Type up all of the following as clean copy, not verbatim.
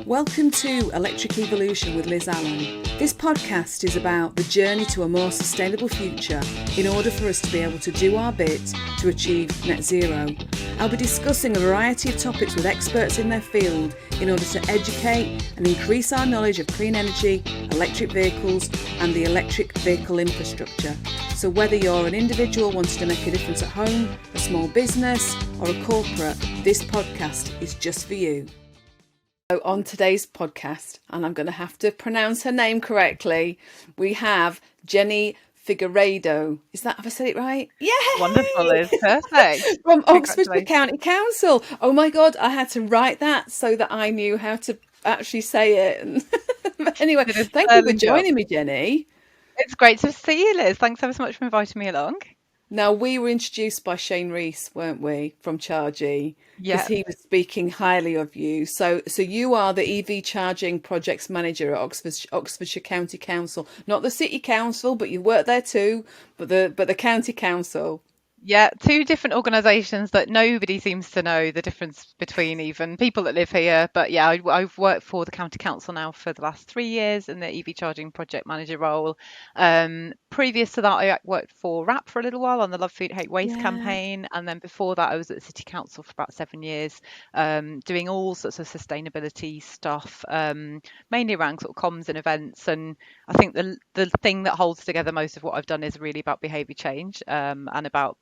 Welcome to Electric Evolution with Liz Allan. This podcast is about the journey to a more sustainable future in order for us to be able to do our bit to achieve net zero. I'll be discussing a variety of topics with experts in their field in order to educate and increase our knowledge of clean energy, electric vehicles and the electric vehicle infrastructure. So whether you're an individual wanting to make a difference at home, a small business or a corporate, this podcast is just for you. So on today's podcast, and I'm going to have to pronounce her name correctly, we have Jenny Figueredo. Have I said it right? Yeah. Wonderful, Liz. Perfect. From Oxfordshire County Council. Oh my God, I had to write that so that I knew how to actually say it. But anyway, thank you for joining me, Jenny. It's great to see you, Liz. Thanks ever so much for inviting me along. Now, we were introduced by Shane Rees, weren't we, from Chargy? Yeah. Because he was speaking highly of you. So you are the EV charging projects manager at Oxfordshire County Council. Not the City Council, but you work there too, but the County Council. Yeah, two different organisations that nobody seems to know the difference between, even people that live here. But yeah, I've worked for the County Council now for the last 3 years in the EV charging project manager role. Previous to that, I worked for RAP for a little while on the Love Food Hate Waste campaign. And then before that, I was at the City Council for about 7 years, doing all sorts of sustainability stuff, mainly around sort of comms and events. And I think the thing that holds together most of what I've done is really about behaviour change, and about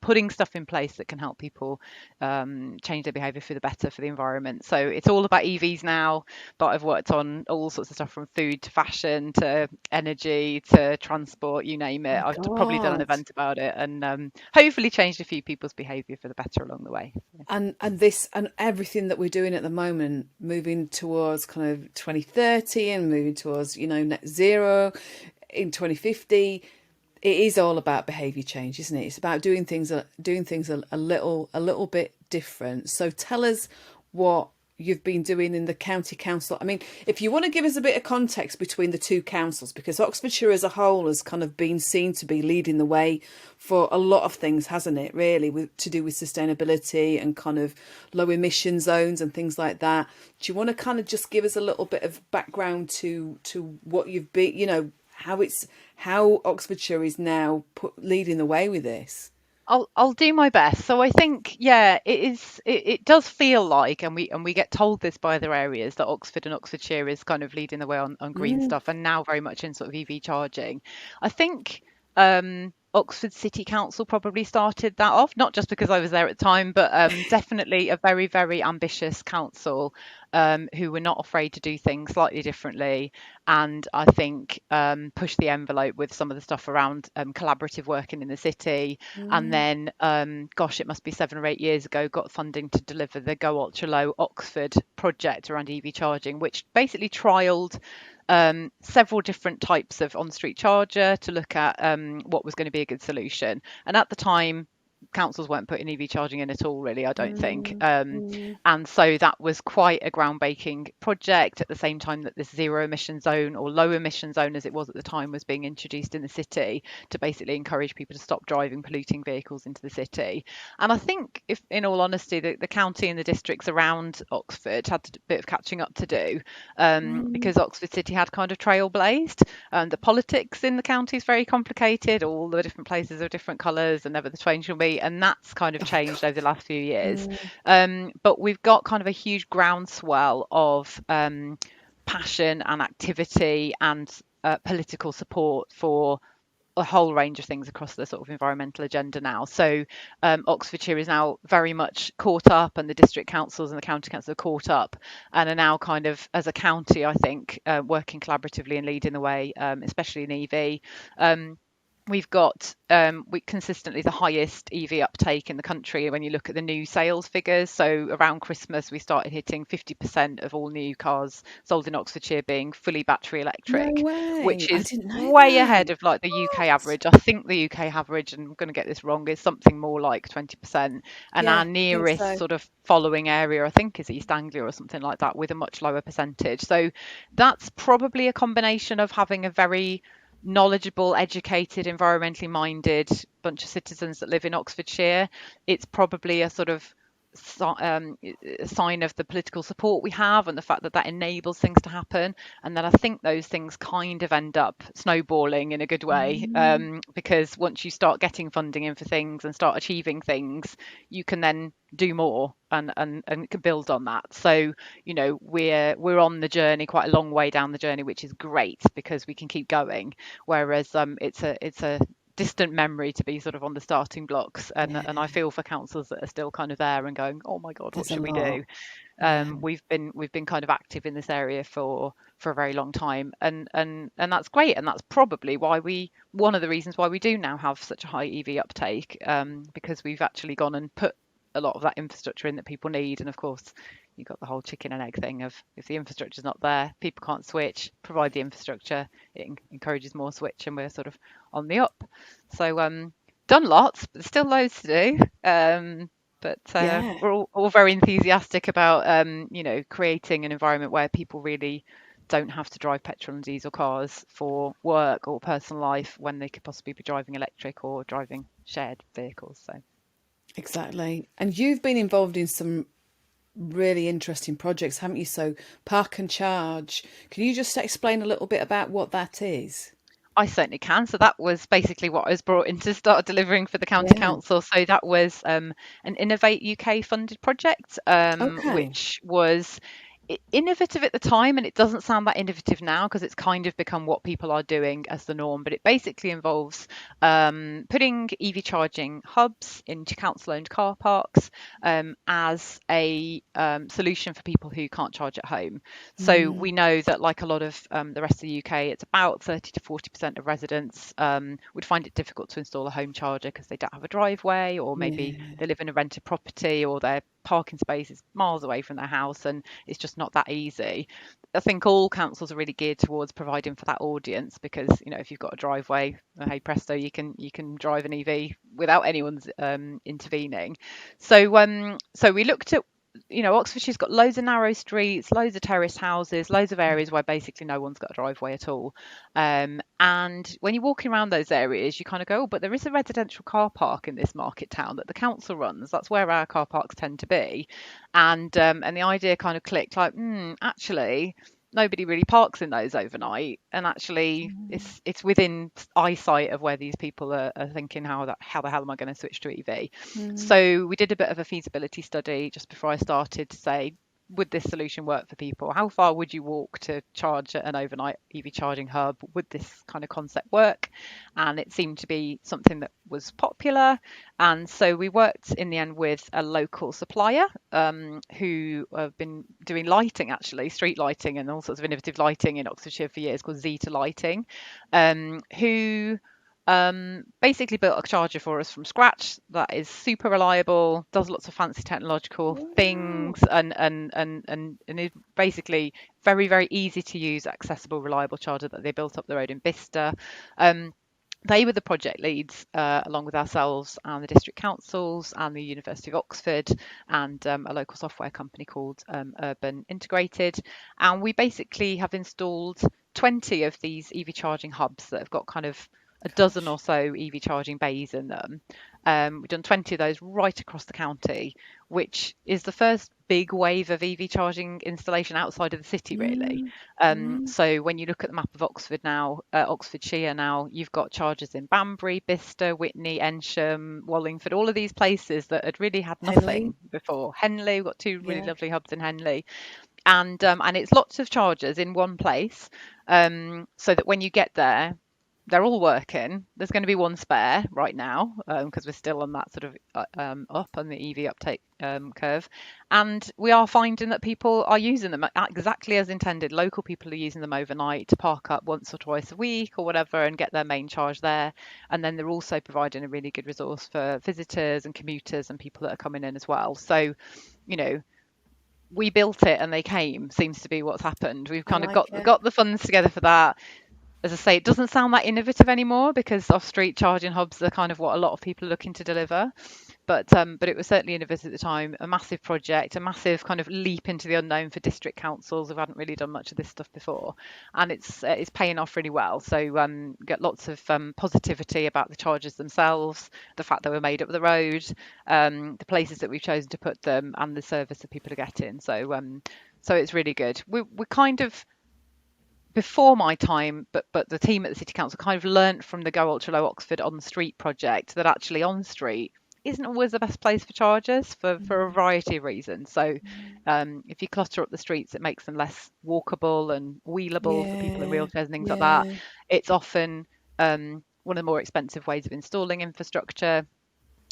putting stuff in place that can help people change their behaviour for the better for the environment. So it's all about EVs now, but I've worked on all sorts of stuff from food to fashion to energy to transport, you name it. I've probably done an event about it and hopefully changed a few people's behaviour for the better along the way. And this and everything that we're doing at the moment, moving towards kind of 2030 and moving towards, net zero in 2050. It is all about behaviour change, isn't it? It's about doing things a little bit different. So tell us what you've been doing in the county council. I mean, if you want to give us a bit of context between the two councils, because Oxfordshire as a whole has kind of been seen to be leading the way for a lot of things, hasn't it? Really, to do with sustainability and kind of low emission zones and things like that. Do you want to kind of just give us a little bit of background to what you've been, how Oxfordshire is now leading the way with this? I'll do my best. So I think, it does feel like, and we get told this by other areas, that Oxford and Oxfordshire is kind of leading the way on green stuff, and now very much in sort of EV charging. I think Oxford City Council probably started that off, not just because I was there at the time, but definitely a very, very ambitious council who were not afraid to do things slightly differently. And I think push the envelope with some of the stuff around collaborative working in the city. And then, it must be 7 or 8 years ago, got funding to deliver the Go Ultra Low Oxford project around EV charging, which basically trialled several different types of on-street charger to look at what was going to be a good solution. And at the time, councils weren't putting EV charging in at all, really, I don't think. And so that was quite a groundbreaking project at the same time that this zero emission zone, or low emission zone as it was at the time, was being introduced in the city to basically encourage people to stop driving polluting vehicles into the city. And I think, if in all honesty, the county and the districts around Oxford had a bit of catching up to do, because Oxford City had kind of trailblazed. The politics in the county is very complicated. All the different places are different colours and never the twain shall meet. And that's kind of changed over the last few years. But we've got kind of a huge groundswell of passion and activity and political support for a whole range of things across the sort of environmental agenda now. So Oxfordshire is now very much caught up, and the district councils and the county council are caught up and are now kind of, as a county, I think, working collaboratively and leading the way, especially in EV. We've got consistently the highest EV uptake in the country when you look at the new sales figures. So around Christmas, we started hitting 50% of all new cars sold in Oxfordshire being fully battery electric, which is way ahead of like the UK average. I think the UK average, and I'm going to get this wrong, is something more like 20%. And our nearest sort of following area, I think, is East Anglia or something like that, with a much lower percentage. So that's probably a combination of having a very knowledgeable, educated, environmentally minded bunch of citizens that live in Oxfordshire. It's probably a sort of sign of the political support we have and the fact that that enables things to happen. And then I think those things kind of end up snowballing in a good way, Mm, because once you start getting funding in for things and start achieving things, you can then do more and can build on that. So we're on the journey, quite a long way down the journey, which is great because we can keep going. Whereas it's a distant memory to be sort of on the starting blocks, and I yeah, feel for councils that are still kind of there and going, oh my god, what there's a should we do? lot. Yeah, We've been kind of active in this area for a very long time, and that's great, and that's probably why we one of the reasons why we do now have such a high EV uptake, because we've actually gone and put a lot of that infrastructure in that people need. And of course, you've got the whole chicken and egg thing of, if the infrastructure's not there, people can't switch. Provide the infrastructure, it encourages more switch, and we're sort of on the up. So done lots, but there's still loads to do. But yeah. we're all very enthusiastic about creating an environment where people really don't have to drive petrol and diesel cars for work or personal life when they could possibly be driving electric or driving shared vehicles. So Exactly. And you've been involved in some really interesting projects, haven't you? So, Park and Charge. Can you just explain a little bit about what that is? I certainly can. So that was basically what I was brought in to start delivering for the county Yeah. council. So that was an Innovate UK funded project, Okay. which was innovative at the time, and it doesn't sound that innovative now because it's kind of become what people are doing as the norm. But it basically involves putting EV charging hubs into council-owned car parks, as a solution for people who can't charge at home. So Mm, we know that, like a lot of the rest of the UK, it's about 30 to 40% of residents would find it difficult to install a home charger because they don't have a driveway, or maybe yeah. they live in a rented property, or their parking space is miles away from their house and it's just not that easy. I think all councils are really geared towards providing for that audience because, if you've got a driveway, hey presto, you can drive an EV without anyone's intervening. So we looked at, Oxfordshire's got loads of narrow streets, loads of terraced houses, loads of areas where basically no one's got a driveway at all. And when you're walking around those areas, you kind of go, oh, but there is a residential car park in this market town that the council runs. That's where our car parks tend to be. And the idea kind of clicked, like, actually, nobody really parks in those overnight, and actually it's within eyesight of where these people are thinking, how the hell am I going to switch to EV? Mm, So we did a bit of a feasibility study just before I started to say, would this solution work for people? How far would you walk to charge at an overnight EV charging hub? Would this kind of concept work? And it seemed to be something that was popular. And so we worked in the end with a local supplier, who have been doing lighting, actually, street lighting and all sorts of innovative lighting in Oxfordshire for years, called Zeta Lighting, who basically built a charger for us from scratch that is super reliable, does lots of fancy technological wow. things, and is basically very, very easy to use, accessible, reliable charger that they built up the road in Bicester. Um, they were the project leads, along with ourselves and the district councils and the University of Oxford, and a local software company called Urban Integrated. And we basically have installed 20 of these EV charging hubs that have got kind of a dozen Gosh. or so EV charging bays in them. We've done 20 of those right across the county, which is the first big wave of EV charging installation outside of the city, really. Mm, mm, So when you look at the map of Oxford now, Oxfordshire now, you've got chargers in Banbury, Bicester, Witney, Ensham, Wallingford, all of these places that had really had Henley. nothing before. Henley, we've got two really Yeah. lovely hubs in Henley, and it's lots of chargers in one place, so that when you get there, they're all working. There's going to be one spare right now, because we're still on that sort of up on the EV uptake curve, and we are finding that people are using them exactly as intended. Local people are using them overnight to park up once or twice a week or whatever and get their main charge there, and then they're also providing a really good resource for visitors and commuters and people that are coming in as well. So, you know, we built it and they came, seems to be what's happened. We've I kind of like got it. got the funds together for that. as I say, it doesn't sound that innovative anymore because off-street charging hubs are kind of what a lot of people are looking to deliver. But it was certainly innovative at the time, a massive project, a massive kind of leap into the unknown for district councils who hadn't really done much of this stuff before, and it's paying off really well. So get lots of positivity about the charges themselves, the fact that we're made up the road, the places that we've chosen to put them, and the service that people are getting. So it's really good. We're kind of before my time, but the team at the City Council kind of learnt from the Go Ultra Low Oxford on street project that actually on street isn't always the best place for chargers for a variety of reasons. So if you clutter up the streets, it makes them less walkable and wheelable for people in Yeah, wheelchairs and things like that. yeah. It's often one of the more expensive ways of installing infrastructure,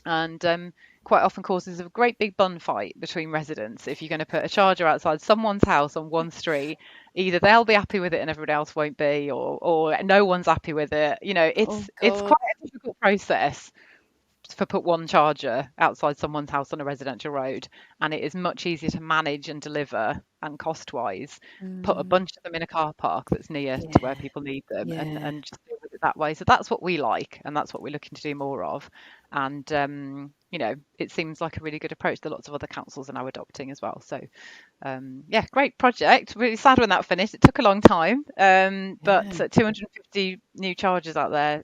and quite often causes a great big bun fight between residents. If you're going to put a charger outside someone's house on one street, either they'll be happy with it and everybody else won't be, or no one's happy with it. You know, Oh it's God. quite a difficult process for put one charger outside someone's house on a residential road, and it is much easier to manage and deliver and cost wise put a Mm, bunch of them in a car park that's near to where yeah, people need them, yeah, and just deal with it that way. So that's what we like, and that's what we're looking to do more of. And you know, it seems like a really good approach that lots of other councils are now adopting as well. So yeah, great project. Really sad when that finished. It took a long time, but yeah. 250 new chargers out there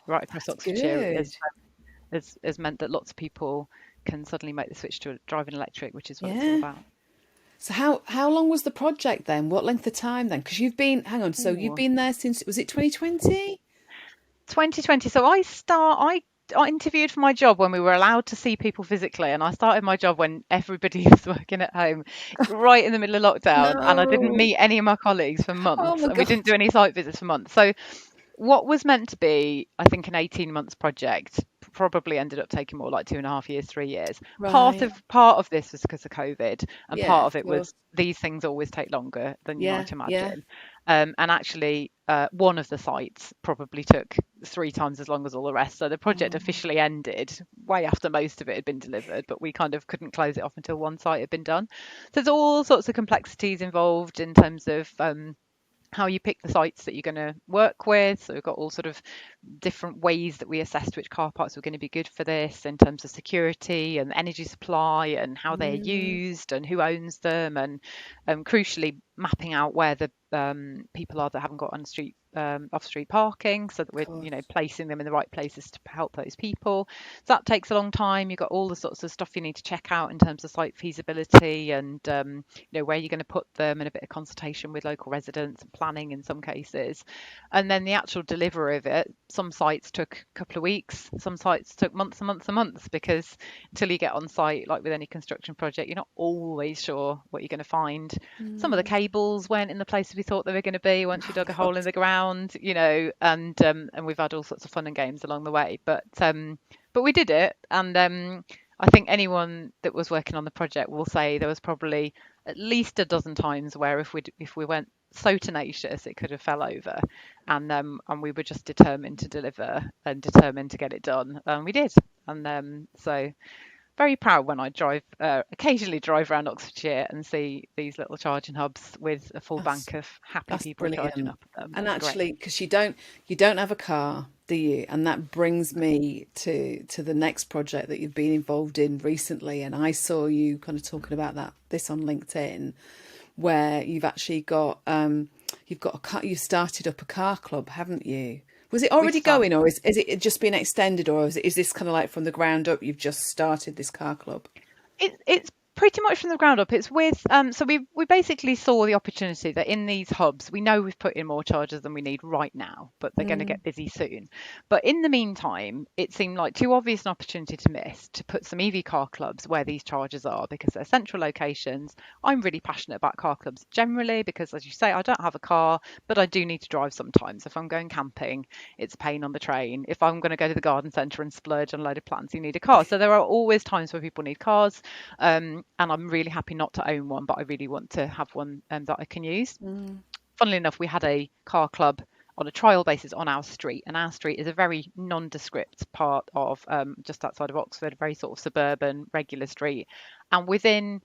right across That's Oxfordshire good. has meant that lots of people can suddenly make the switch to driving electric, which is what it's all Yeah. about. So how long was the project then? What length of time then? Because you've been, hang on, so you've Ooh. been there since, was it 2020? 2020. So I interviewed for my job when we were allowed to see people physically, and I started my job when everybody was working at home, right in the middle of lockdown, and I didn't No. meet any of my colleagues for Oh months, my and we God. didn't do any site visits for months. So what was meant to be, I think, an 18 months project probably ended up taking more like 2.5 years, 3 years. Part Right. of part of this was because of COVID, and Yeah, part of of it course. was these things always take longer than you Yeah, might yeah. imagine. And actually, one of the sites probably took 3 times as long as all the rest. So the project Oh, officially ended way after most of it had been delivered, but we kind of couldn't close it off until one site had been done. So there's all sorts of complexities involved in terms of how you pick the sites that you're going to work with. So we've got all sort of different ways that we assessed which car parks were going to be good for this in terms of security and energy supply and how they're mm, used and who owns them, and crucially mapping out where the people are that haven't got on street off-street parking, so that of we're, you know, course. placing them in the right places to help those people. So that takes a long time. You've got all the sorts of stuff you need to check out in terms of site feasibility and you know, where you're going to put them, and a bit of consultation with local residents and planning in some cases. And then the actual delivery of it, some sites took a couple of weeks, some sites took months and months and months, because until you get on site, like with any construction project, you're not always sure what you're going to find. Some of the Mm, cables weren't in the places we thought they were going to be once you oh dug a God. hole in the ground, you know, and we've had all sorts of fun and games along the way. But we did it, and I think anyone that was working on the project will say there was probably at least a dozen times where if we went so tenacious it could have fell over, and we were just determined to deliver and determined to get it done, and we did. And so very proud when I occasionally drive around Oxfordshire and see these little charging hubs with a full That's bank of happy that's people charging brilliant. up at them. And It's great. actually, because you don't have a car, do you? And that brings me to the next project that you've been involved in recently. And I saw you kind of talking about this on LinkedIn, where you've actually got you've got a car, you started up a car club, haven't you? Was it We already start. going, or is it just been extended, or is this kind of like from the ground up? You've just started this car club. It's pretty much from the ground up. It's with so we basically saw the opportunity that in these hubs we know we've put in more chargers than we need right now, but they're going to Mm, get busy soon. But in the meantime, it seemed like too obvious an opportunity to miss to put some EV car clubs where these chargers are, because they're central locations. I'm really passionate about car clubs generally because, as you say, I don't have a car, but I do need to drive sometimes. If I'm going camping, it's a pain on the train. If I'm going to go to the garden centre and splurge on a load of plants, you need a car. So there are always times where people need cars, and I'm really happy not to own one, but I really want to have one that I can use. mm, Funnily enough, we had a car club on a trial basis on our street, and our street is a very nondescript part of just outside of Oxford, very sort of suburban, regular street. And within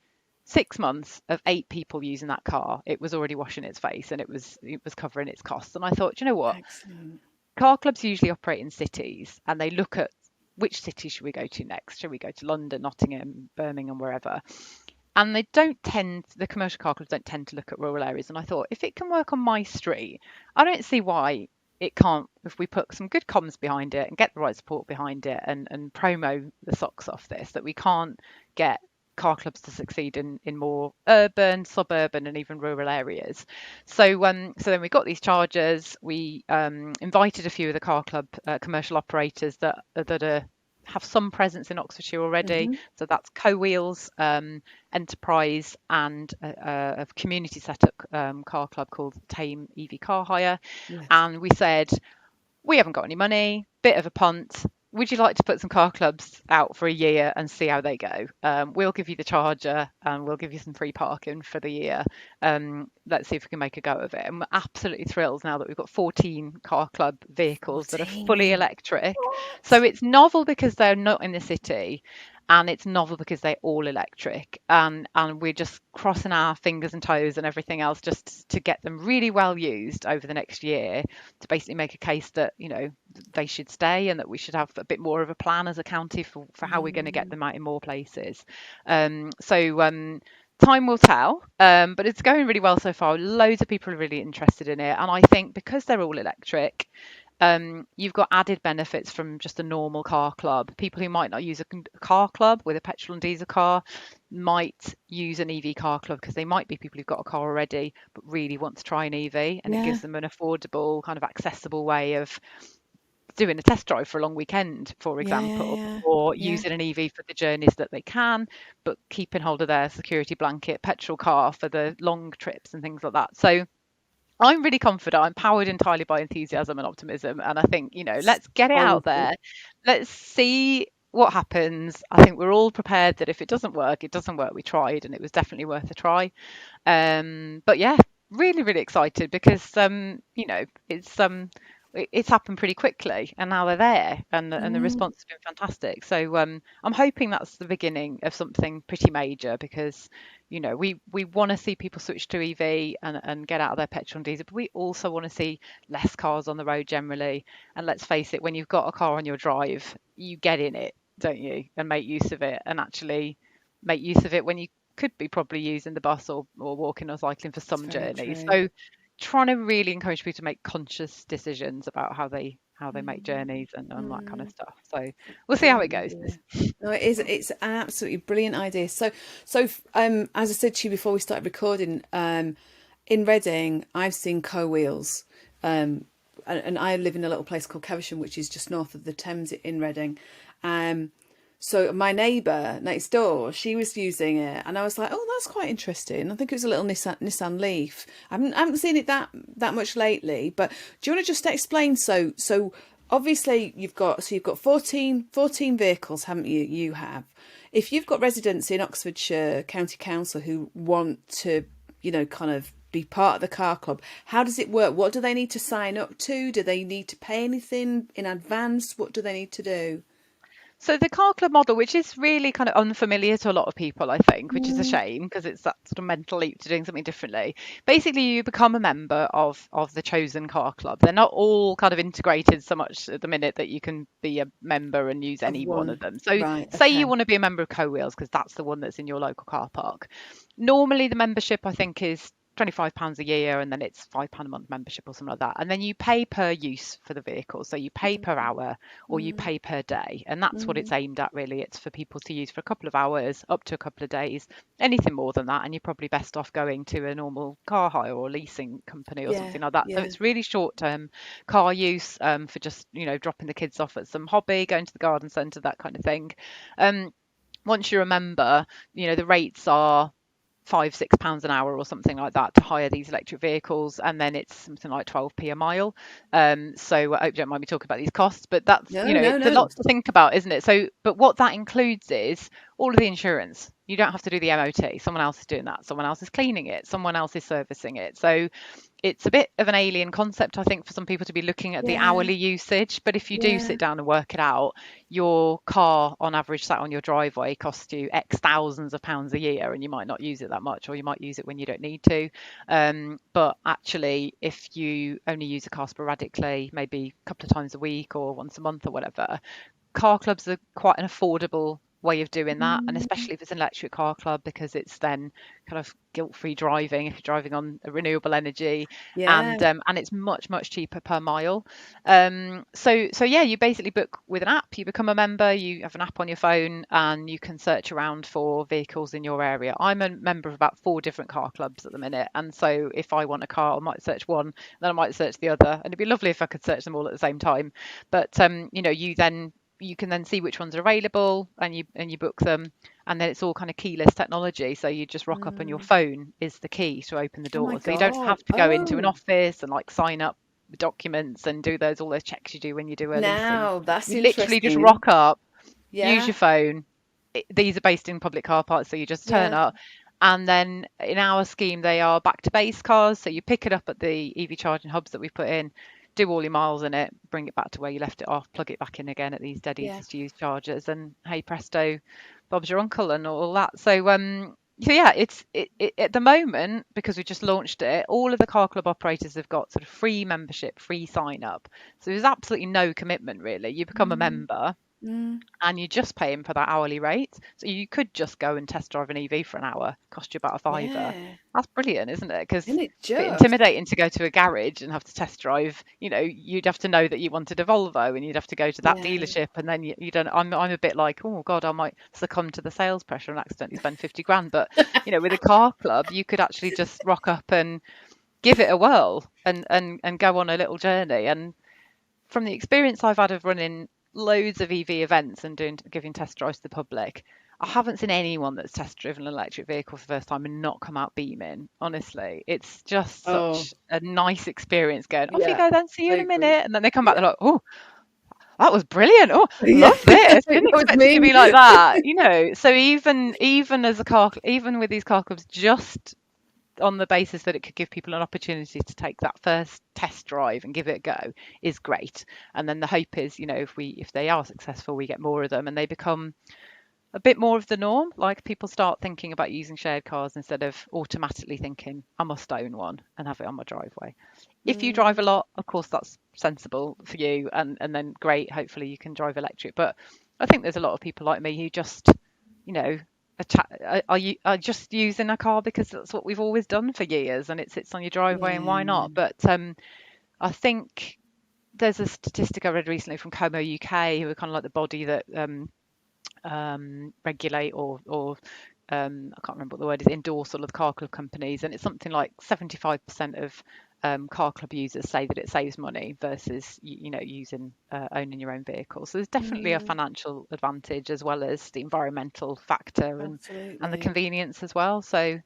6 months of 8 people using that car, it was already washing its face and it was covering its costs. And I thought, "Do you know what? Excellent. Car clubs usually operate in cities and they look at which city should we go to next? Should we go to London, Nottingham, Birmingham, wherever? And the commercial car clubs don't tend to look at rural areas. And I thought, if it can work on my street, I don't see why it can't, if we put some good comms behind it and get the right support behind it and promo the socks off this, that we can't get car clubs to succeed in more urban, suburban, and even rural areas. So then we got these chargers. We invited a few of the car club commercial operators that are have some presence in Oxfordshire already. Hmm. So that's Co-Wheels, Enterprise, and a community set up car club called Tame EV Car Hire. Yes. And we said, we haven't got any money, bit of a punt. Would you like to put some car clubs out for a year and see how they go? We'll give you the charger and we'll give you some free parking for the year. Let's see if we can make a go of it. And we're absolutely thrilled now that we've got 14 car club vehicles that are fully 14. electric. So What? it's novel because they're not in the city, and it's novel because they're all electric, and we're just crossing our fingers and toes and everything else just to get them really well used over the next year, to basically make a case that, they should stay and that we should have a bit more of a plan as a county for how we're going to get Mm. them out in more places. Time will tell, but it's going really well so far. Loads of people are really interested in it, and I think because they're all electric, you've got added benefits from just a normal car club. People who might not use a car club with a petrol and diesel car might use an EV car club because they might be people who've got a car already but really want to try an EV, and it Yeah. gives them an affordable, kind of accessible way of doing a test drive for a long weekend, for Yeah. Yeah. example, Yeah. or Yeah. using an EV for the journeys that they can, but keeping hold of their security blanket petrol car for the long trips and things like that. So I'm really confident. I'm powered entirely by enthusiasm and optimism. And I think, let's get it So out good. there. Let's see what happens. I think we're all prepared that if it doesn't work, it doesn't work. We tried and it was definitely worth a try. But yeah, really, really excited because, it's happened pretty quickly and now they're there, and the Mm. response has been fantastic. So I'm hoping that's the beginning of something pretty major because we want to see people switch to EV and get out of their petrol and diesel, but we also want to see less cars on the road generally. And let's face it, when you've got a car on your drive, you get in it, don't you, and make use of it, and actually make use of it when you could be probably using the bus or walking or cycling for It's some very journeys. true. So trying to really encourage people to make conscious decisions about how they make Mm. journeys and that kind of Mm. stuff. So we'll see how it Brilliant goes. idea. No, it is. It's an absolutely brilliant idea. So, as I said to you before we started recording, in Reading, I've seen co-wheels, and I live in a little place called Caversham, which is just north of the Thames in Reading. Um, so my neighbour next door, she was using it, and I was like, "Oh, that's quite interesting." I think it was a little Nissan Leaf. I haven't seen it that much lately. But do you want to just explain? So obviously you've got 14 vehicles, haven't you? You have. If you've got residents in Oxfordshire County Council who want to, kind of be part of the car club, how does it work? What do they need to sign up to? Do they need to pay anything in advance? What do they need to do? So the car club model, which is really kind of unfamiliar to a lot of people, I think, which is a Mm. shame because it's that sort of mental leap to doing something differently. Basically, you become a member of the chosen car club. They're not all kind of integrated so much at the minute that you can be a member and use Of any one of one. them. So Right, say you okay. want to be a member of Co-Wheels because that's the one that's in your local car park. Normally, the membership I think is £25 a year, and then it's £5 a month membership or something like that. And then you pay per use for the vehicle. So you pay per hour or you Mm. pay per day. And that's what it's Mm. aimed at, really. It's for people to use for a couple of hours, up to a couple of days. Anything more than that, and you're probably best off going to a normal car hire or leasing company or Yeah, something like that. So yeah. it's really short term car use, for just, dropping the kids off at some hobby, going to the garden centre, that kind of thing. Um, Once you remember, the rates are £5, £6 an hour or something like that to hire these electric vehicles, and then it's something like 12p a mile. So I hope you don't mind me talking about these costs, but that's No, no, it's a no. lot to think about, isn't it? So, but what that includes is all of the insurance. You don't have to do the MOT. Someone else is doing that. Someone else is cleaning it. Someone else is servicing it. So it's a bit of an alien concept, I think, for some people to be looking at the Yeah, hourly usage. But if you do yeah, sit down and work it out, your car on average sat on your driveway costs you X thousands of pounds a year, and you might not use it that much, or you might use it when you don't need to. But actually, if you only use a car sporadically, maybe a couple of times a week or once a month or whatever, car clubs are quite an affordable way of doing that, and mm, especially if it's an electric car club, because it's then kind of guilt-free driving if you're driving on a renewable energy, yeah, and it's much cheaper per mile. So yeah, you basically book with an app. You become a member. You have an app on your phone, and you can search around for vehicles in your area. I'm a member of about 4 different car clubs at the minute, and so if I want a car, I might search one, then I might search the other, and it'd be lovely if I could search them all at the same time. But you can then see which ones are available, and you book them, and then it's all kind of keyless technology, so you just rock up and your mm. phone is the key to open the Oh my door, so you don't God. have to go into an Oh, office and like sign up documents and do those all those checks you do when you do a leasing. now that's You literally just interesting. rock up, use Yeah, your phone. These are based in public car parks, so you just turn yeah, up. And then in our scheme, they are back to base cars. So you pick it up at the EV charging hubs that we've put in, do all your miles in it, bring it back to where you left it off, plug it back in again at these dead yeah, easy to use chargers, and hey presto, Bob's your uncle and all that. So yeah, at the moment, because we just launched it, all of the car club operators have got sort of free membership, free sign up. So there's absolutely no commitment really. You become a mm, member mm, and you're just paying for that hourly rate. So you could just go and test drive an EV for an hour, cost you about a fiver. yeah. That's brilliant, isn't it? Because Isn't it it's a bit just? intimidating to go to a garage and have to test drive. You'd have to know that you wanted a Volvo, and you'd have to go to that Yeah, dealership, and then you don't. I'm a bit like, oh God, I might succumb to the sales pressure and accidentally spend 50 grand. But with a car club, you could actually just rock up and give it a whirl, and go on a little journey. And from the experience I've had of running loads of EV events and giving test drives to the public, I haven't seen anyone that's test driven an electric vehicle for the first time and not come out beaming. Honestly, it's just oh, such a nice experience going, off you yeah, go then, see you I in a agree. minute. And then they come back, Yeah, they're like, oh, that was brilliant. Oh, yeah, love this. that Didn't was expect it to me. be like that. So even as a car, even with these car clubs, just on the basis that it could give people an opportunity to take that first test drive and give it a go is great. And then the hope is, if they are successful, we get more of them and they become a bit more of the norm. Like people start thinking about using shared cars instead of automatically thinking, I must own one and have it on my driveway. If you drive Mm, a lot, of course, that's sensible for you. And then great, hopefully you can drive electric. But I think there's a lot of people like me who just, you know, are just using a car because that's what we've always done for years and it sits on your driveway and why yeah. not? But I think there's a statistic I read recently from Como UK, who are kind of like the body that regulate or I can't remember what the word is, endorse all of the car club companies, and it's something like 75% of car club users say that it saves money versus using owning your own vehicle. So there's definitely a Mm, financial advantage as well as the environmental factor and the absolutely. convenience as well. So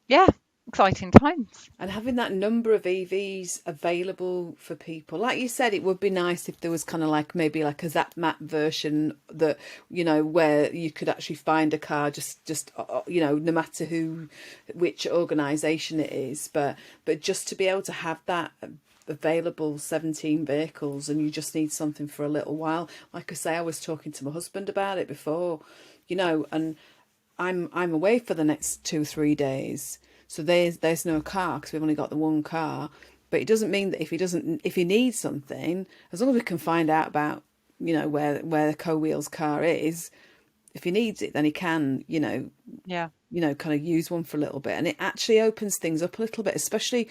yeah, exciting times. And having that number of EVs available for people, like you said, it would be nice if there was kind of like maybe like a Zap Map version that where you could actually find a car just no matter which organisation it is, but just to be able to have that available 17 vehicles, and you just need something for a little while. Like I say, I was talking to my husband about it before, and I'm away for the next 2 3 days, so there's no car because we've only got the one car. But it doesn't mean that if he needs something, as long as we can find out about where the co-wheels car is, if he needs it, then he can Yeah. kind of use one for a little bit, and it actually opens things up a little bit, especially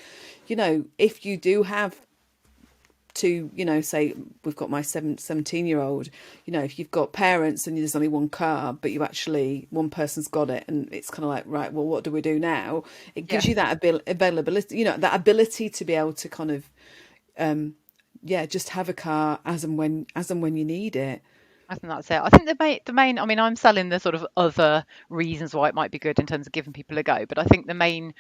if you do have to say we've got my 17-year-old, if you've got parents and there's only one car but you actually one person's got it, and it's kind of like, right, well, what do we do now? It gives you Yes. that availability, that ability to be able to kind of just have a car as and when you need it. I think that's it. I think the main, I mean, I'm selling the sort of other reasons why it might be good in terms of giving people a go, but I think the main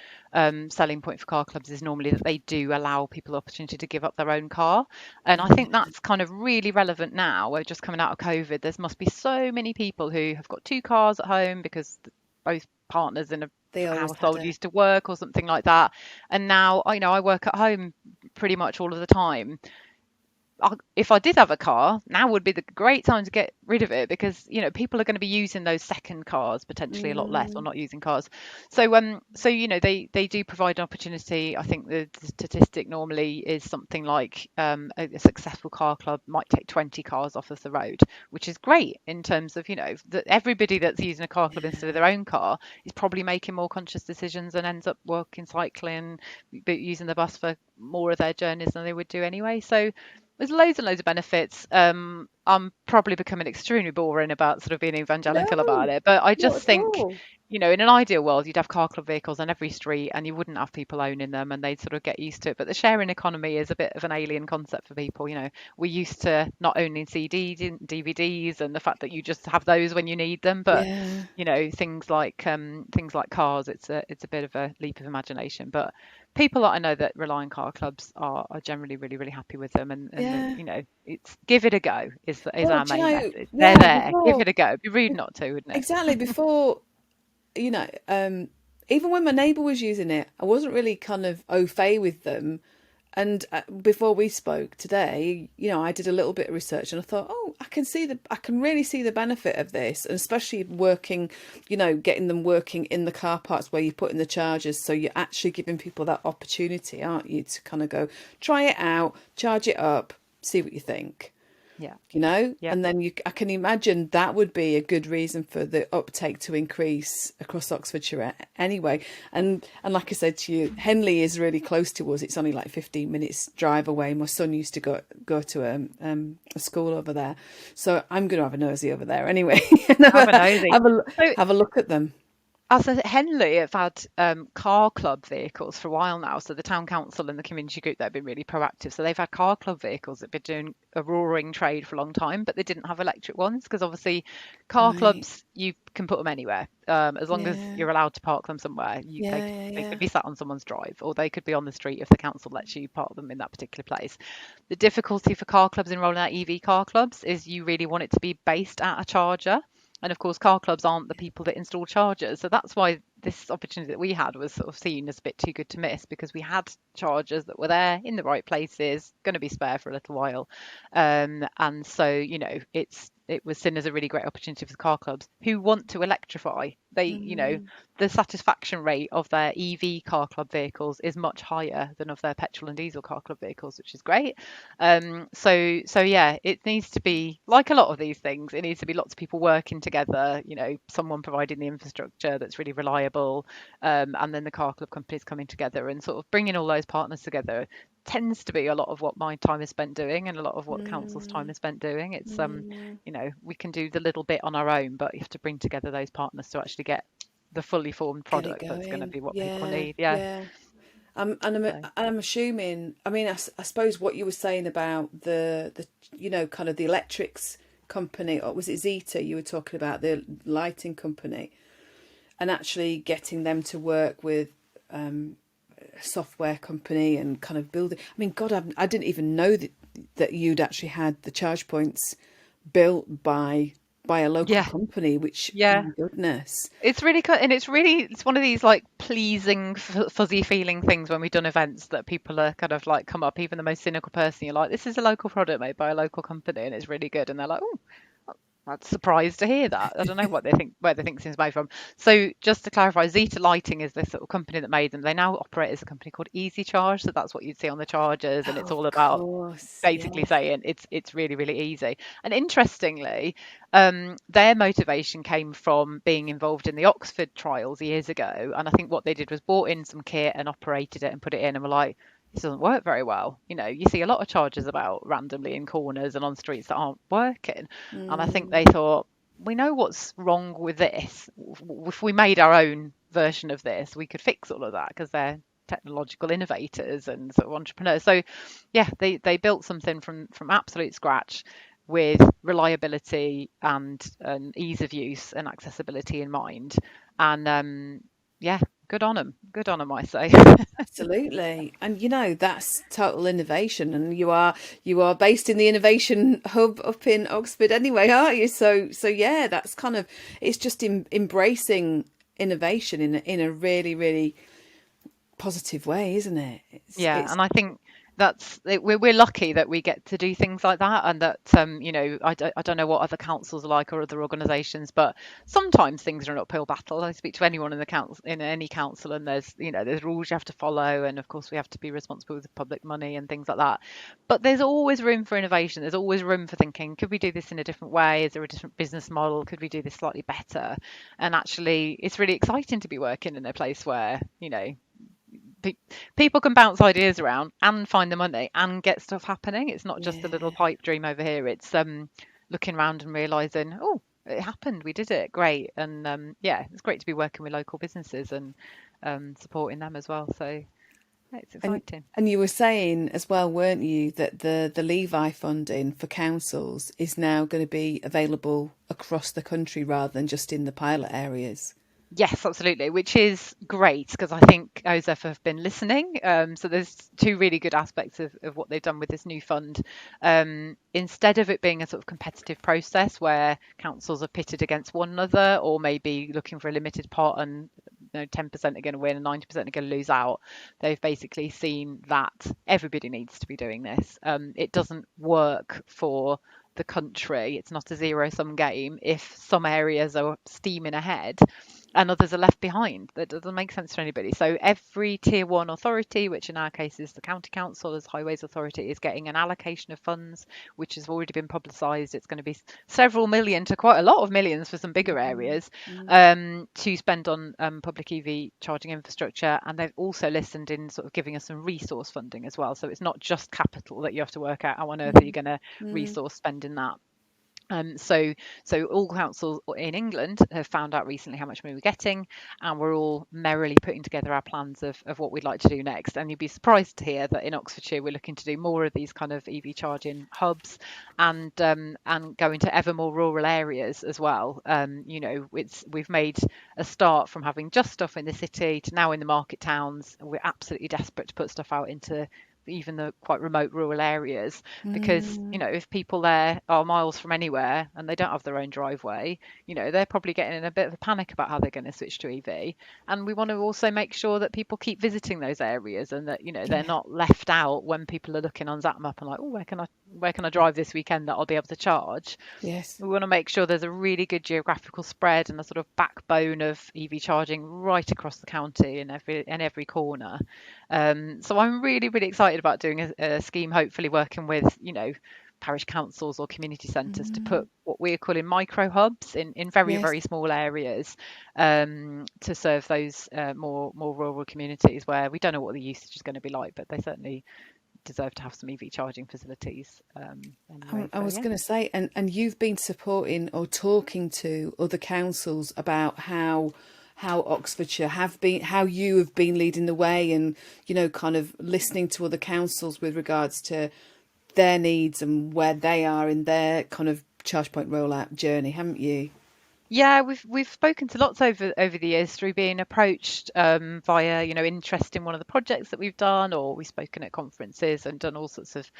selling point for car clubs is normally that they do allow people the opportunity to give up their own car. And I think that's kind of really relevant now. We're just coming out of COVID. There must be so many people who have got 2 cars at home because both partners in a They always had household it. used to work or something like that. And now I work at home pretty much all of the time. If I did have a car, now would be the great time to get rid of it, because people are going to be using those second cars potentially a lot less, or Mm, not using cars. So they do provide an opportunity. I think the statistic normally is something like a successful car club might take 20 cars off of the road, which is great in terms of that everybody that's using a car club instead of their own car is probably making more conscious decisions and ends up walking, cycling, but using the bus for more of their journeys than they would do anyway. So there's loads and loads of benefits. I'm probably becoming extremely boring about sort of being evangelical about no, it, but I not just at think, all. in an ideal world, you'd have car club vehicles on every street and you wouldn't have people owning them, and they'd sort of get used to it. But the sharing economy is a bit of an alien concept for people. We're used to not owning CDs and DVDs, and the fact that you just have those when you need them. But Yeah, things like cars, it's a bit of a leap of imagination. But people that I know that rely on car clubs are generally really, really happy with them, and yeah. it's give it a go is Well, our do you main know, message. They're yeah, there. Give before, it a go. It'd be rude not to, wouldn't it? exactly, before, you know, even when my neighbour was using it, I wasn't really kind of au fait with them. And before we spoke today, I did a little bit of research and I thought, oh, I can really see the benefit of this, and especially working, getting them working in the car parks where you put in the chargers. So you're actually giving people that opportunity, aren't you, to kind of go, try it out, charge it up, see what you think. Yeah. Yeah. And then I can imagine that would be a good reason for the uptake to increase across Oxfordshire anyway. And like I said to you, Henley is really close to us. It's only like 15 minutes drive away. My son used to go to a school over there, so I'm going to have a nosy over there anyway and Have a nosy. So have a look at them. as a Henley have had car club vehicles for a while now. So the town council and the community group, they've been really proactive. So they've had car club vehicles that have been doing a roaring trade for a long time, but they didn't have electric ones because obviously car Right. clubs, you can put them anywhere. As long as Yeah. you're allowed to park them somewhere, Yeah. Yeah. they could Yeah. be sat on someone's drive, or they could be on the street if the council lets you park them in that particular place. The difficulty for car clubs in rolling out EV car clubs is you really want it to be based at a charger. And of course, car clubs aren't the people that install chargers. So that's why this opportunity that we had was sort of seen as a bit too good to miss, because we had chargers that were there in the right places, going to be spare for a little while. And so, it was seen as a really great opportunity for the car clubs who want to electrify. Mm. The satisfaction rate of their EV car club vehicles is much higher than of their petrol and diesel car club vehicles, which is great. So yeah, it needs to be like a lot of these things. It needs to be lots of people working together. Someone providing the infrastructure that's really reliable, and then the car club companies coming together and sort of bringing all those partners together. Tends to be a lot of what my time is spent doing, and a lot of what the council's time Mm. is spent doing. It's Mm. we can do the little bit on our own, but you have to bring together those partners to actually get the fully formed Get it product that's going to going. be what people Yeah. need. Yeah. Yeah. And So I'm assuming. I mean, I suppose what you were saying about the kind of the electrics company, or was it Zeta? You were talking about the lighting company, and actually getting them to work with a software company and kind of building. I mean, God, I didn't even know that you'd actually had the charge points built by a local yeah, company. Which, yeah. my goodness, It's really and it's one of these like pleasing fuzzy feeling things when we've done events that people are kind of like come up, even the most cynical person, you're like, this is a local product made by a local company and it's really good, and they're like, oh, I'm surprised to hear that. I don't know where they think this is made from. So just to clarify, Zeta Lighting is the sort of company that made them. They now operate as a company called Easy Charge, so that's what you'd see on the chargers, and it's oh, all of about course, basically yes. saying it's really, really easy. And interestingly, their motivation came from being involved in the Oxford trials years ago, and I think what they did was bought in some kit and operated it and put it in, and were like, this doesn't work very well. You see a lot of chargers about randomly in corners and on streets that aren't working. And I think Mm, they thought, we know what's wrong with this. If we made our own version of this, we could fix all of that, because they're technological innovators and sort of entrepreneurs. So yeah, they built something from absolute scratch with reliability and ease of use and accessibility in mind. And yeah, good on them, I say. absolutely. And that's total innovation, and you are based in the innovation hub up in Oxford anyway, aren't you? So yeah, that's kind of, it's just embracing innovation in a really, really positive way, isn't it? Yeah, It's and I think we're lucky that we get to do things like that, and that I don't know what other councils are like or other organisations, but sometimes things are an uphill battle. I speak to anyone in the council, in any council, and there's rules you have to follow, and of course we have to be responsible with public money and things like that. But there's always room for innovation. There's always room for thinking, could we do this in a different way? Is there a different business model? Could we do this slightly better? And actually, it's really exciting to be working in a place where pe- people can bounce ideas around and find the money and get stuff happening. It's not just a little yeah. pipe dream over here. It's looking around and realizing, oh, it happened, we did it, great. And yeah, it's great to be working with local businesses and supporting them as well. So yeah, it's And exciting. and you were saying as well, weren't you, that the Levi funding for councils is now going to be available across the country rather than just in the pilot areas? Yes, absolutely, which is great because I think OZEF have been listening. So there's two really good aspects of what they've done with this new fund. Instead of it being a sort of competitive process where councils are pitted against one another or maybe looking for a limited pot and 10% are going to win and 90% are going to lose out, they've basically seen that everybody needs to be doing this. It doesn't work for the country. It's not a zero-sum game if some areas are steaming ahead and others are left behind. That doesn't make sense to anybody. So every tier one authority, which in our case is the county council as highways authority, is getting an allocation of funds, which has already been publicised. It's going to be several million to quite a lot of millions for some bigger Mm, areas mm. to spend on public EV charging infrastructure. And they've also listened in sort of giving us some resource funding as well. So it's not just capital that you have to work out how on earth are you Mm, going to mm. resource spending that. So all councils in England have found out recently how much money we're getting, and we're all merrily putting together our plans of what we'd like to do next. And you'd be surprised to hear that in Oxfordshire we're looking to do more of these kind of EV charging hubs, and go into ever more rural areas as well. We've made a start from having just stuff in the city to now in the market towns. We're absolutely desperate to put stuff out into even the quite remote rural areas because Mm. if people there are miles from anywhere and they don't have their own driveway, they're probably getting in a bit of a panic about how they're going to switch to EV. And we want to also make sure that people keep visiting those areas and that they're Yeah. not left out when people are looking on ZapMap and like, oh, where can I drive this weekend that I'll be able to charge. Yes. We want to make sure there's a really good geographical spread and a sort of backbone of EV charging right across the county in every corner. So I'm really, really excited about doing a scheme, hopefully working with, parish councils or community centres to Mm. put what we're calling micro hubs in very, Yes. very small areas to serve those more rural communities where we don't know what the usage is going to be like, but they certainly deserve to have some EV charging facilities anyway. I So was yeah. going to say, and you've been supporting or talking to other councils about how Oxfordshire have been, how you have been leading the way, and kind of listening to other councils with regards to their needs and where they are in their kind of charge point rollout journey, haven't you? Yeah, we've spoken to lots over the years through being approached via interest in one of the projects that we've done, or we've spoken at conferences and done all sorts of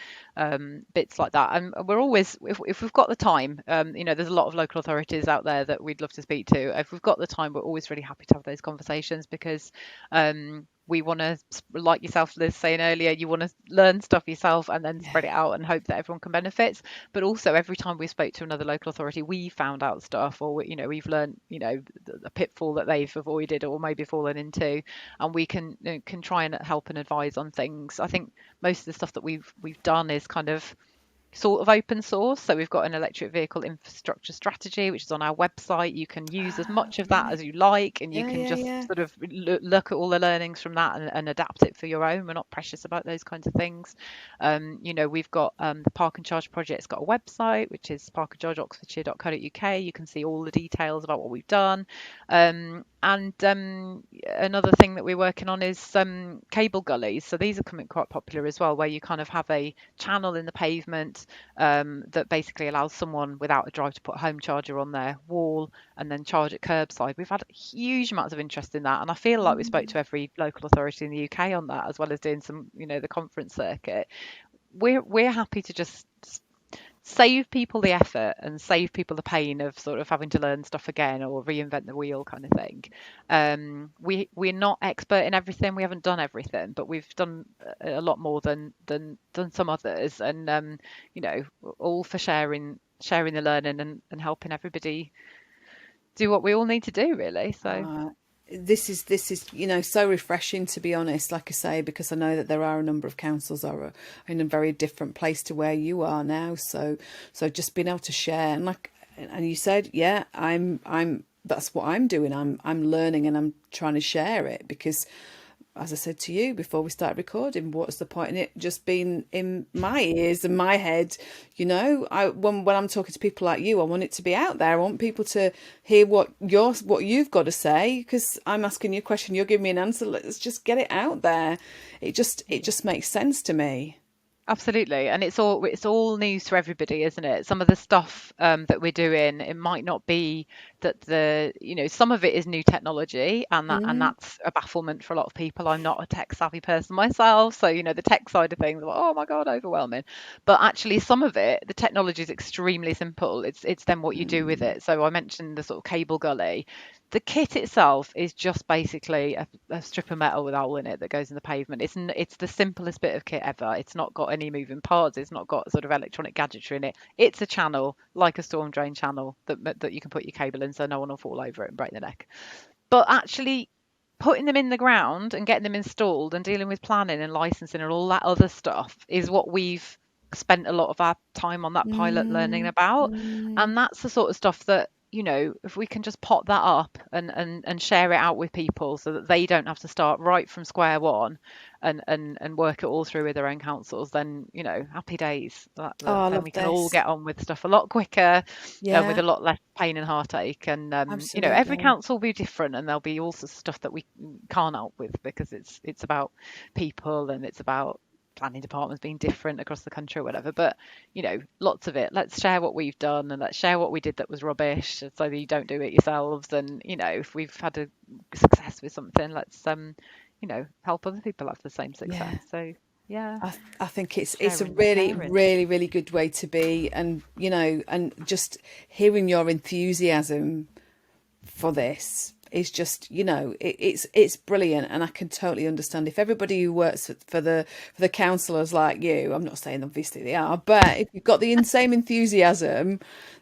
bits like that. And we're always, if we've got the time, there's a lot of local authorities out there that we'd love to speak to. If we've got the time, we're always really happy to have those conversations because we want to, like yourself, Liz, saying earlier, you want to learn stuff yourself and then Yeah. spread it out and hope that everyone can benefit. But also, every time we spoke to another local authority, we found out stuff, or we've learned, the pitfall that they've avoided or maybe fallen into, and we can try and help and advise on things. I think most of the stuff that we've done is kind of sort of open source. So we've got an electric vehicle infrastructure strategy, which is on our website. You can use as Ah, much of that right. as you like, and you Yeah, can yeah, just yeah. sort of look at all the learnings from that and adapt it for your own. We're not precious about those kinds of things. We've got the Park and Charge project's got a website, which is parkandchargeoxfordshire.co.uk. You can see all the details about what we've done. And another thing that we're working on is cable gullies. So these are becoming quite popular as well, where you kind of have a channel in the pavement that basically allows someone without a drive to put a home charger on their wall and then charge at curbside. We've had huge amounts of interest in that, and I feel like we spoke Mm. to every local authority in the UK on that, as well as doing some, the conference circuit. We're happy to just save people the effort and save people the pain of sort of having to learn stuff again or reinvent the wheel kind of thing. We're not expert in everything. We haven't done everything, but we've done a lot more than some others. And you know, all for sharing the learning and helping everybody do what we all need to do, really. So Uh, this is so refreshing, to be honest, like I say, because I know that there are a number of councils are in a very different place to where you are now, so just being able to share, and you said, yeah, I'm that's what I'm doing. I'm learning and I'm trying to share it, because as I said to you before we started recording, what's the point in it just being in my ears and my head? When I'm talking to people like you, I want it to be out there. I want people to hear what you've got to say, because I'm asking you a question, you're giving me an answer. Let's just get it out there. It just makes sense to me. absolutely, and it's all news to everybody, isn't it? Some of the stuff that we're doing, it might not be that some of it is new technology, and Mm, that's a bafflement for a lot of people. I'm not a tech savvy person myself, so the tech side of things, like, oh my God, overwhelming. But actually, some of it, the technology is extremely simple. It's then what you do with mm. it. So I mentioned the sort of cable gully. The kit itself is just basically a strip of metal with a hole in it that goes in the pavement. It's the simplest bit of kit ever. It's not got any moving parts. It's not got sort of electronic gadgetry in it. It's a channel, like a storm drain channel, that you can put your cable in so no one will fall over it and break their neck. But actually putting them in the ground and getting them installed and dealing with planning and licensing and all that other stuff is what we've spent a lot of our time on that pilot learning Mm, about. mm. And that's the sort of stuff that, if we can just pot that up and share it out with people so that they don't have to start right from square one and work it all through with their own councils, then, happy days. Oh, I Then love we can all this. get on with stuff a lot quicker and with Yeah, a lot less pain and heartache. And every absolutely. council will be different, and there'll be all sorts of stuff that we can't help with because it's about people and it's about planning departments being different across the country or whatever. But lots of it. Let's share what we've done and let's share what we did that was rubbish, so that you don't do it yourselves. And if we've had a success with something, let's help other people have the same success. Yeah. So yeah, I think it's a sharing is really, caring. really, really good way to be, and just hearing your enthusiasm for this is just, it's brilliant, and I can totally understand if everybody who works for the councillors like you. I'm not saying obviously they are, but if you've got the same enthusiasm,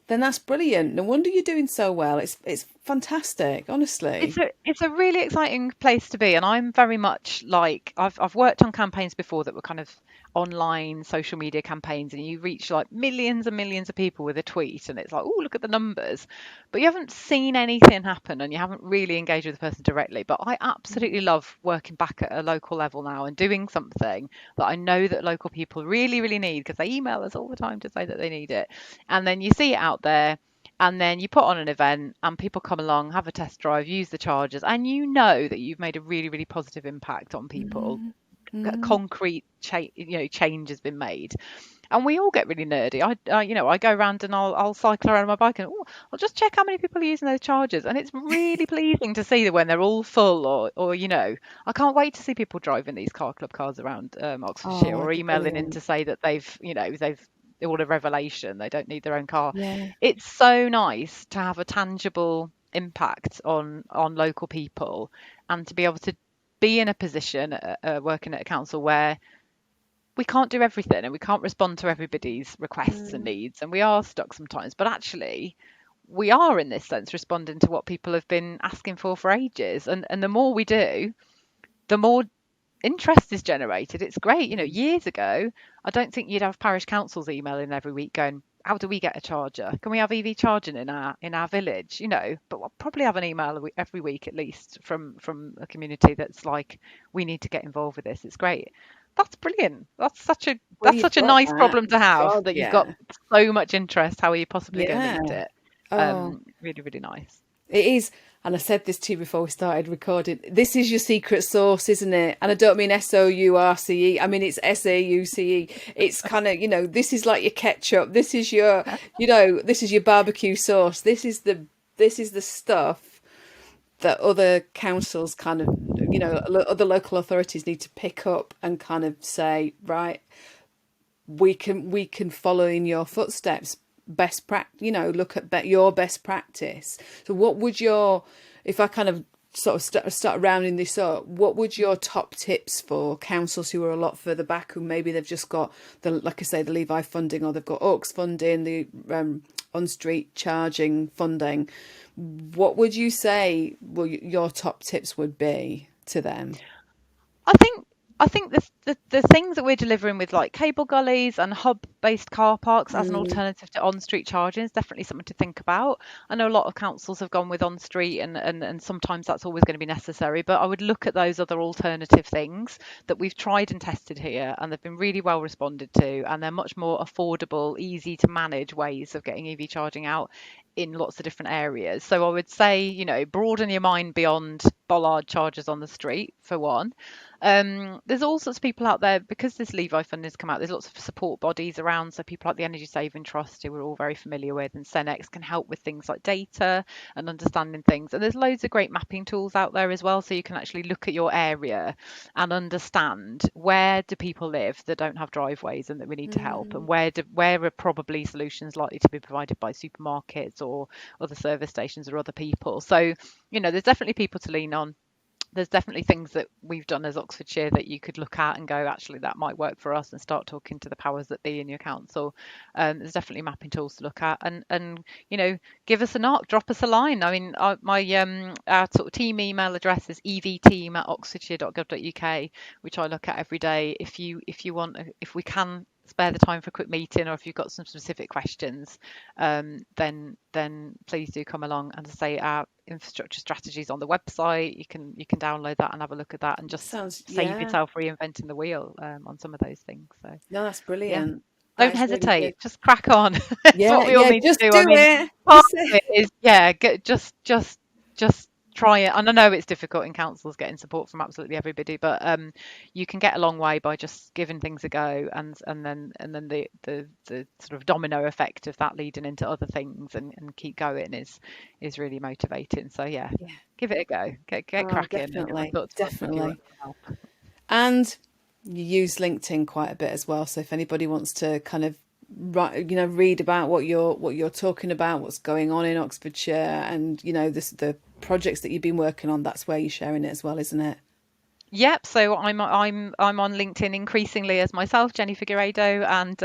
then that's brilliant. No wonder you're doing so well. It's fantastic, It's honestly. a really exciting place to be, and I'm very much like I've worked on campaigns before that were kind of online social media campaigns, and you reach like millions and millions of people with a tweet, and it's like, oh, look at the numbers, but you haven't seen anything happen, and you haven't really engaged with the person directly. But I absolutely love working back at a local level now and doing something that I know that local people really, really need, because they email us all the time to say that they need it, and then you see it out there and then you put on an event and people come along, have a test drive, use the chargers, and you know that you've made a really, really positive impact on people. Mm, A mm. concrete change has been made. And we all get really nerdy. I go around and I'll cycle around on my bike and I'll just check how many people are using those chargers. And it's really pleasing to see that when they're all full, or I can't wait to see people driving these car club cars around Oxfordshire, Oh, or emailing in to brilliant. say that they've all a revelation. They don't need their own car. Yeah. It's so nice to have a tangible impact on local people, and to be able to be in a position working at a council where we can't do everything and we can't respond to everybody's requests and Mm, needs, and we are stuck sometimes, but actually we are in this sense responding to what people have been asking for ages. And the more we do, the more interest is generated. It's great. mm, Years ago, I don't think you'd have parish councils emailing every week going, how do we get a charger? Can we have EV charging in our village? But we'll probably have an email every week at least from a community that's like, we need to get involved with this. It's great. That's brilliant. well, That's you've such a got nice that. problem to have, God, that you've got yeah. so much interest. How are you possibly going to Yeah. meet it? Oh, Really, really nice. it is. And I said this to you before we started recording. This is your secret sauce, isn't it? And I don't mean SOURCE. I mean, it's SAUCE. It's kind of, this is like your ketchup. This is your barbecue sauce. This is the stuff that other councils kind of, other local authorities need to pick up and kind of say, right, we can follow in your footsteps, best practice, look at your best practice. So what would if I kind of sort of start rounding this up, what would your top tips for councils who are a lot further back, who maybe they've just got like I say, the Levi funding, or they've got Oaks funding, the on-street charging funding? What would you say your top tips would be to them? I think the things that we're delivering with like cable gullies and hub-based car parks as an alternative to on-street charging is definitely something to think about. I know a lot of councils have gone with on-street, and sometimes that's always going to be necessary, but I would look at those other alternative things that we've tried and tested here, and they've been really well responded to, and they're much more affordable, easy to manage ways of getting EV charging out in lots of different areas. So I would say, broaden your mind beyond bollard chargers on the street, for one. There's all sorts of people out there, because this Levi fund has come out, there's lots of support bodies around. So people like the Energy Saving Trust, who we're all very familiar with, and Cenex can help with things like data and understanding things. And there's loads of great mapping tools out there as well. So you can actually look at your area and understand, where do people live that don't have driveways and that we need to help, and where are probably solutions likely to be provided by supermarkets or other service stations or other people. So, there's definitely people to lean on. There's definitely things that we've done as Oxfordshire that you could look at and go, actually, that might work for us, and start talking to the powers that be in your council. There's definitely mapping tools to look at, and give us a knock, drop us a line. I mean, our sort of team email address is evteam@oxfordshire.gov.uk, which I look at every day. If you want, if we can spare the time for a quick meeting, or if you've got some specific questions, then please do come along. And to say, our infrastructure strategies on the website, you can download that and have a look at that, and just save yourself reinventing the wheel on some of those things. So no, that's brilliant. Don't hesitate, really, just crack on. Yeah, what we all need just to do. Part of it is just try it. And I know it's difficult in councils getting support from absolutely everybody, but you can get a long way by just giving things a go, and then the sort of domino effect of that leading into other things, and keep going is really motivating. So give it a go, get cracking. Definitely. And you use LinkedIn quite a bit as well, so if anybody wants to kind of read about what you're talking about, what's going on in Oxfordshire, and the projects that you've been working on, that's where you're sharing it as well, isn't it? Yep. So I'm on LinkedIn increasingly as myself, Jenny Figueredo, and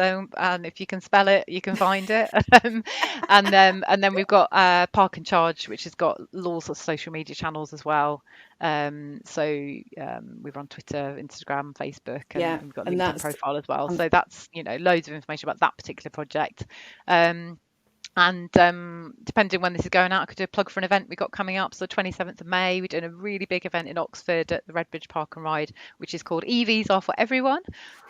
if you can spell it, you can find it. and then we've got Park and Charge, which has got lots of social media channels as well. So we're on Twitter, Instagram, Facebook, and we've got a LinkedIn profile as well. So that's loads of information about that particular project. And depending when this is going out, I could do a plug for an event we got coming up. So 27th of May, we're doing a really big event in Oxford at the Redbridge Park and Ride, which is called EVs Are For Everyone.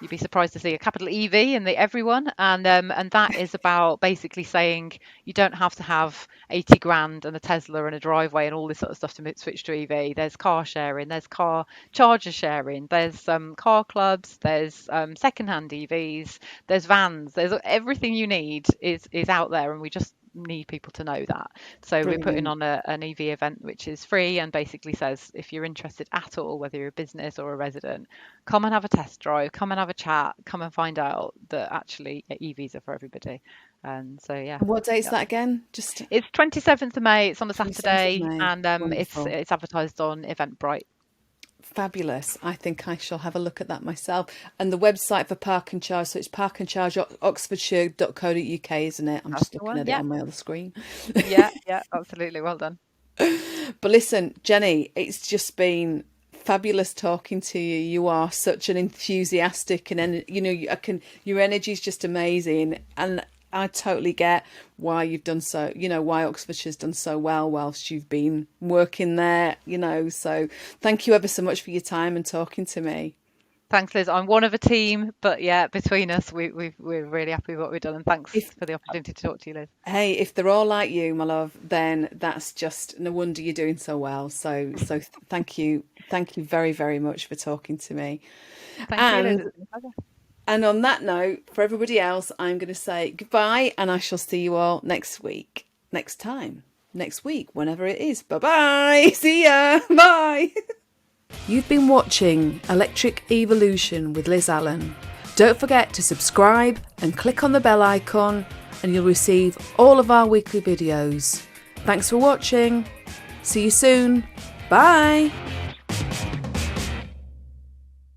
You'd be surprised to see a capital EV in the everyone. And that is about basically saying you don't have to have 80 grand and a Tesla and a driveway and all this sort of stuff to switch to EV. There's car sharing, there's car charger sharing, there's car clubs, there's secondhand EVs, there's vans, there's everything you need is out there, and we just need people to know that. So Brilliant. We're putting on an EV event which is free, and basically says, if you're interested at all, whether you're a business or a resident, come and have a test drive, come and have a chat, come and find out that actually EVs are for everybody. And so And what date is that again? It's 27th of May. It's on a Saturday, and it's advertised on Eventbrite. Fabulous. I think I shall have a look at that myself. And the website for Park and Charge, so it's parkandchargeoxfordshire.co.uk, isn't it? I'm just looking at it on my other screen. Yeah, absolutely. Well done. But listen, Jenny, it's just been fabulous talking to you. You are such an enthusiastic, and your energy is just amazing, and I totally get why you've done so, why Oxfordshire's done so well whilst you've been working there, so thank you ever so much for your time and talking to me. Thanks, Liz. I'm one of a team, but between us, we're really happy with what we've done, and thanks for the opportunity to talk to you, Liz. Hey, if they're all like you, my love, then that's just no wonder you're doing so well. So thank you very, very much for talking to me. Thank you, Liz. And on that note, for everybody else, I'm going to say goodbye, and I shall see you all next week, next week, whenever it is. Bye-bye. See ya. Bye. You've been watching Electric Evolution with Liz Allan. Don't forget to subscribe and click on the bell icon and you'll receive all of our weekly videos. Thanks for watching. See you soon. Bye.